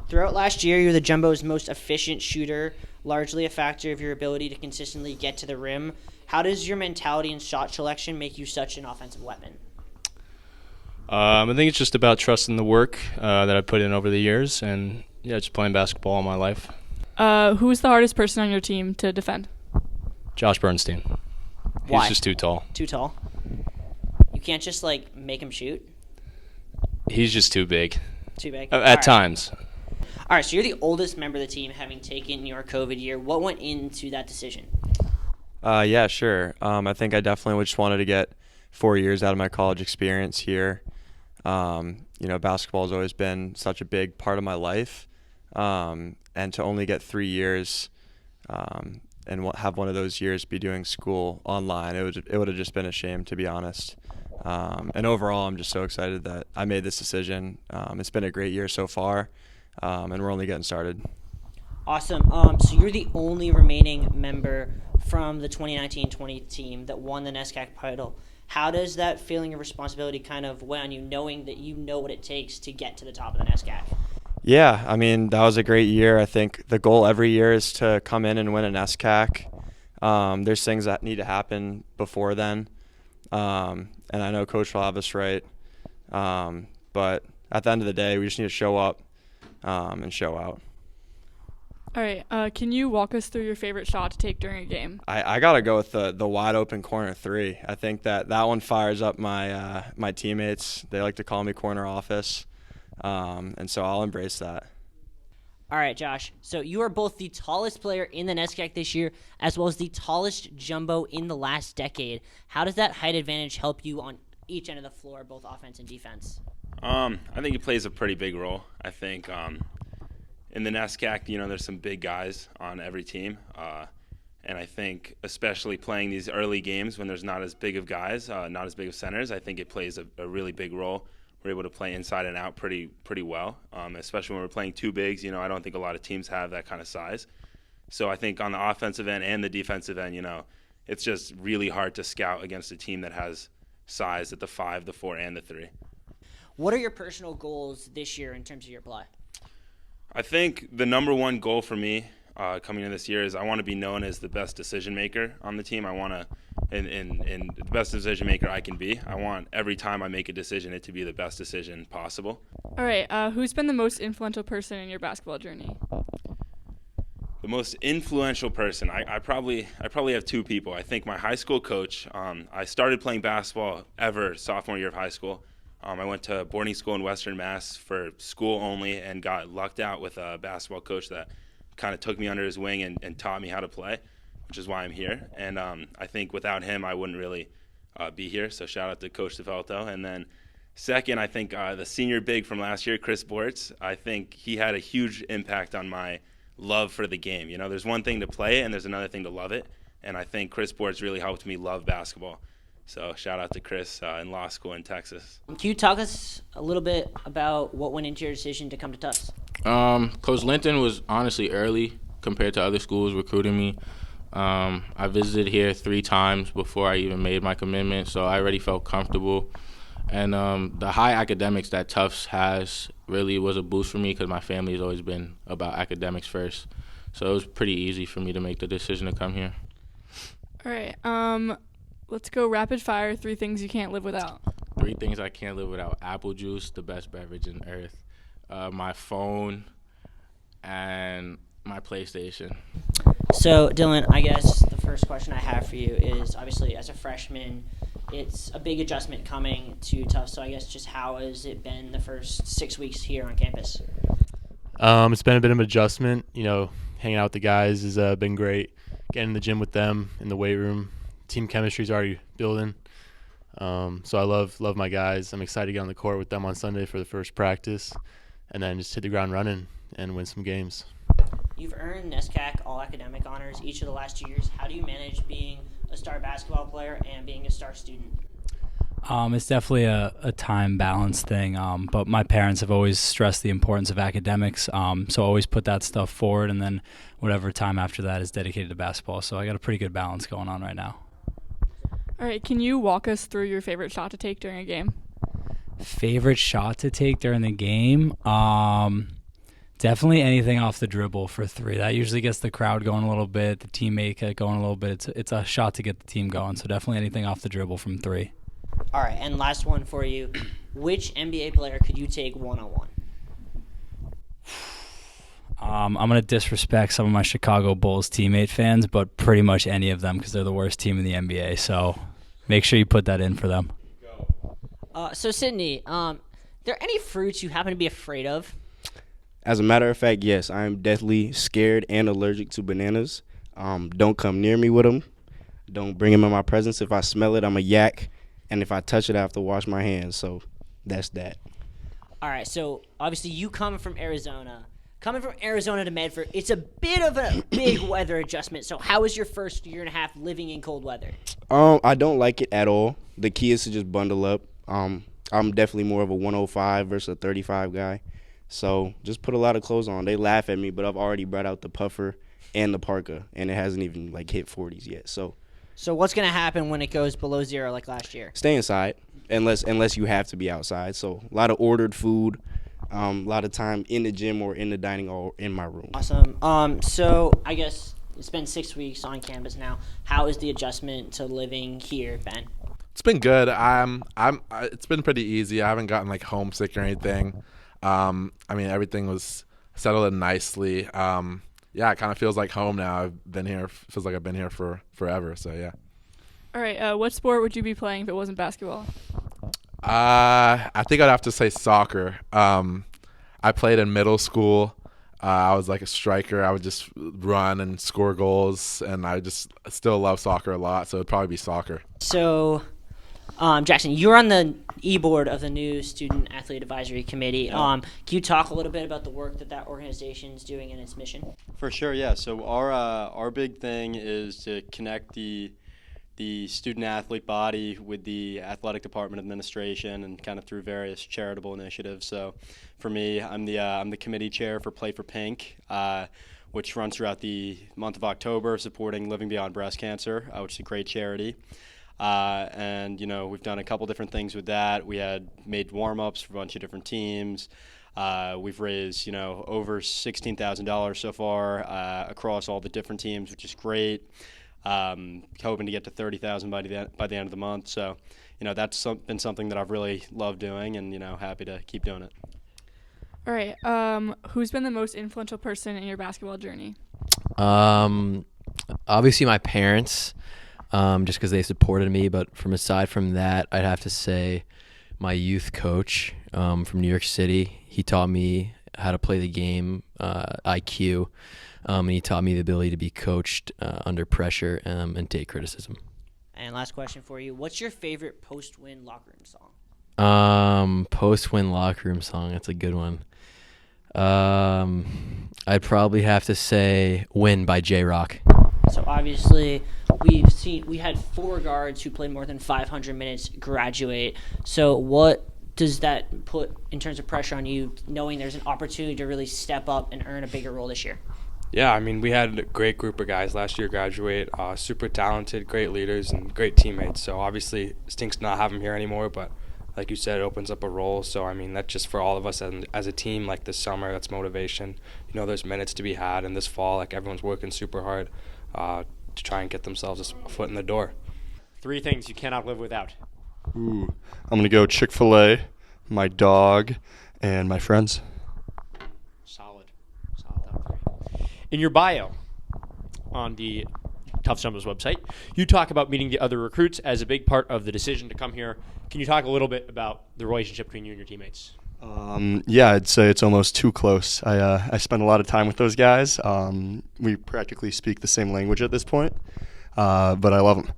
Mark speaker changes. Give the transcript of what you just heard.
Speaker 1: Throughout last year, you're the Jumbo's most efficient shooter, largely a factor of your ability to consistently get to the rim. How does your mentality and shot selection make you such an offensive weapon?
Speaker 2: I think it's just about trusting the work that I put in over the years, and just playing basketball all my life.
Speaker 3: Who's the hardest person on your team to defend?
Speaker 2: Josh Bernstein.
Speaker 1: Why?
Speaker 2: He's just too tall.
Speaker 1: Too tall? You can't just, make him shoot?
Speaker 2: He's just too big.
Speaker 1: Too big?
Speaker 2: At times.
Speaker 1: All right, so you're the oldest member of the team, having taken your COVID year. What went into that decision?
Speaker 4: Yeah, sure. I think I definitely just wanted to get 4 years out of my college experience here. Basketball has always been such a big part of my life, and to only get 3 years and have one of those years be doing school online, it would have just been a shame, to be honest. And overall, I'm just so excited that I made this decision. It's been a great year so far, and we're only getting started.
Speaker 1: Awesome. So you're the only remaining member from the 2019-20 team that won the NESCAC title. How does that feeling of responsibility kind of weigh on you, knowing that you know what it takes to get to the top of the NESCAC?
Speaker 4: Yeah, that was a great year. I think the goal every year is to come in and win an NESCAC. There's things that need to happen before then, and I know Coach will have us right. But at the end of the day, we just need to show up and show out.
Speaker 3: All right. Can you walk us through your favorite shot to take during a game?
Speaker 4: I got to go with the wide open corner three. I think that one fires up my teammates. They like to call me corner office, and so I'll embrace that.
Speaker 1: All right, Josh. So you are both the tallest player in the NESCAC this year, as well as the tallest Jumbo in the last decade. How does that height advantage help you on each end of the floor, both offense and defense?
Speaker 5: I think it plays a pretty big role. I think in the NESCAC, there's some big guys on every team. And I think especially playing these early games when there's not as big of guys, not as big of centers, I think it plays a really big role. We're able to play inside and out pretty well, especially when we're playing two bigs. I don't think a lot of teams have that kind of size. So I think on the offensive end and the defensive end, it's just really hard to scout against a team that has size at the 5, the 4, and the 3.
Speaker 1: What are your personal goals this year in terms of your play?
Speaker 5: I think the number one goal for me coming in this year is I want to be known as the best decision maker on the team. I want to, and the best decision maker I can be. I want every time I make a decision it to be the best decision possible.
Speaker 3: All right. Who's been the most influential person in your basketball journey?
Speaker 5: The most influential person, I probably have two people. I think my high school coach. I started playing basketball sophomore year of high school. I went to boarding school in Western Mass for school only and got lucked out with a basketball coach that kind of took me under his wing and taught me how to play, which is why I'm here. And I think without him, I wouldn't really be here. So shout out to Coach DeFalto. And then second, I think the senior big from last year, Chris Bortz, I think he had a huge impact on my love for the game. There's one thing to play it and there's another thing to love it. And I think Chris Bortz really helped me love basketball. So shout out to Chris in law school in Texas.
Speaker 1: Can you talk us a little bit about what went into your decision to come to Tufts?
Speaker 6: Coach Linton was honestly early compared to other schools recruiting me. I visited here 3 times before I even made my commitment, so I already felt comfortable. And the high academics that Tufts has really was a boost for me because my family has always been about academics first. So it was pretty easy for me to make the decision to come here.
Speaker 3: All right. Let's go rapid fire. 3 things you can't live without.
Speaker 6: 3 things I can't live without. Apple juice, the best beverage on earth. My phone, and my PlayStation.
Speaker 1: So, Dylan, I guess the first question I have for you is, obviously, as a freshman, it's a big adjustment coming to Tufts. So I guess just how has it been the first 6 weeks here on campus?
Speaker 7: It's been a bit of an adjustment. Hanging out with the guys has been great. Getting in the gym with them, in the weight room. Team chemistry is already building. So I love my guys. I'm excited to get on the court with them on Sunday for the first practice and then just hit the ground running and win some games.
Speaker 1: You've earned NESCAC all-academic honors each of the last 2 years. How do you manage being a star basketball player and being a star student?
Speaker 8: It's definitely a time balance thing, but my parents have always stressed the importance of academics, so I always put that stuff forward, and then whatever time after that is dedicated to basketball. So I got a pretty good balance going on right now.
Speaker 3: All right, can you walk us through your favorite shot to take during a game?
Speaker 8: Favorite shot to take during the game? Definitely anything off the dribble for 3. That usually gets the crowd going a little bit, the teammate going a little bit. It's a shot to get the team going. So definitely anything off the dribble from 3.
Speaker 1: All right, and last one for you. Which NBA player could you take one-on-one?
Speaker 8: I'm going to disrespect some of my Chicago Bulls teammate fans, but pretty much any of them because they're the worst team in the NBA. So make sure you put that in for them.
Speaker 1: So, Sydney, there any fruits you happen to be afraid of?
Speaker 9: As a matter of fact, yes, I'm deathly scared and allergic to bananas. Don't come near me with them. Don't bring them in my presence. If I smell it, I'm a yak. And if I touch it, I have to wash my hands. So that's that.
Speaker 1: All right, so obviously you come from Arizona. Coming from Arizona to Medford, it's a bit of a big weather adjustment. So how was your first year and a half living in cold weather?
Speaker 9: I don't like it at all. The key is to just bundle up. I'm definitely more of a 105 versus a 35 guy. So just put a lot of clothes on. They laugh at me, but I've already brought out the puffer and the parka, and it hasn't even hit 40s yet. So
Speaker 1: what's going to happen when it goes below 0 like last year?
Speaker 9: Stay inside unless you have to be outside. So a lot of ordered food. A lot of time in the gym or in the dining hall or in my room.
Speaker 1: Awesome. So I guess it's been 6 weeks on campus now. How is the adjustment to living here, Ben?
Speaker 10: It's been good. It's been pretty easy. I haven't gotten homesick or anything. Everything was settled in nicely. It kind of feels like home now. I've been here. Feels like I've been here for forever. So yeah.
Speaker 3: All right. What sport would you be playing if it wasn't basketball?
Speaker 10: I think I'd have to say soccer. I played in middle school. I was like a striker. I would just run and score goals, and I just still love soccer a lot, so it'd probably be soccer.
Speaker 1: So, Jackson, you're on the e-board of the new Student Athlete Advisory Committee. Can you talk a little bit about the work that organization is doing and its mission?
Speaker 11: For sure, yeah. So our big thing is to connect the student athlete body with the athletic department administration and kind of through various charitable initiatives. So for me, I'm the committee chair for Play for Pink, which runs throughout the month of October supporting Living Beyond Breast Cancer, which is a great charity. And we've done a couple different things with that. We had made warm-ups for a bunch of different teams. We've raised over $16,000 so far across all the different teams, which is great. Hoping to get to 30,000 by the end of the month. So, that's been something that I've really loved doing, and happy to keep doing it.
Speaker 3: All right. Who's been the most influential person in your basketball journey?
Speaker 12: Obviously my parents, just because they supported me. But aside from that, I'd have to say my youth coach from New York City. He taught me how to play the game, IQ. And he taught me the ability to be coached under pressure and take criticism.
Speaker 1: And last question for you. What's your favorite post-win locker room song?
Speaker 12: Post-win locker room song. That's a good one. I'd probably have to say Win by J-Rock.
Speaker 1: So obviously we had 4 guards who played more than 500 minutes graduate. So what does that put in terms of pressure on you, knowing there's an opportunity to really step up and earn a bigger role this year?
Speaker 13: Yeah, we had a great group of guys last year graduate, super talented, great leaders, and great teammates. So obviously it stinks to not have them here anymore, but like you said, it opens up a role. So, that's just for all of us as a team, this summer, that's motivation. There's minutes to be had, and this fall, everyone's working super hard to try and get themselves a foot in the door.
Speaker 14: 3 things you cannot live without.
Speaker 4: Ooh, I'm going to go Chick-fil-A, my dog, and my friends.
Speaker 14: Solid top 3. In your bio on the Tufts Jumbos website, you talk about meeting the other recruits as a big part of the decision to come here. Can you talk a little bit about the relationship between you and your teammates?
Speaker 4: I'd say it's almost too close. I spend a lot of time with those guys. We practically speak the same language at this point, but I love them.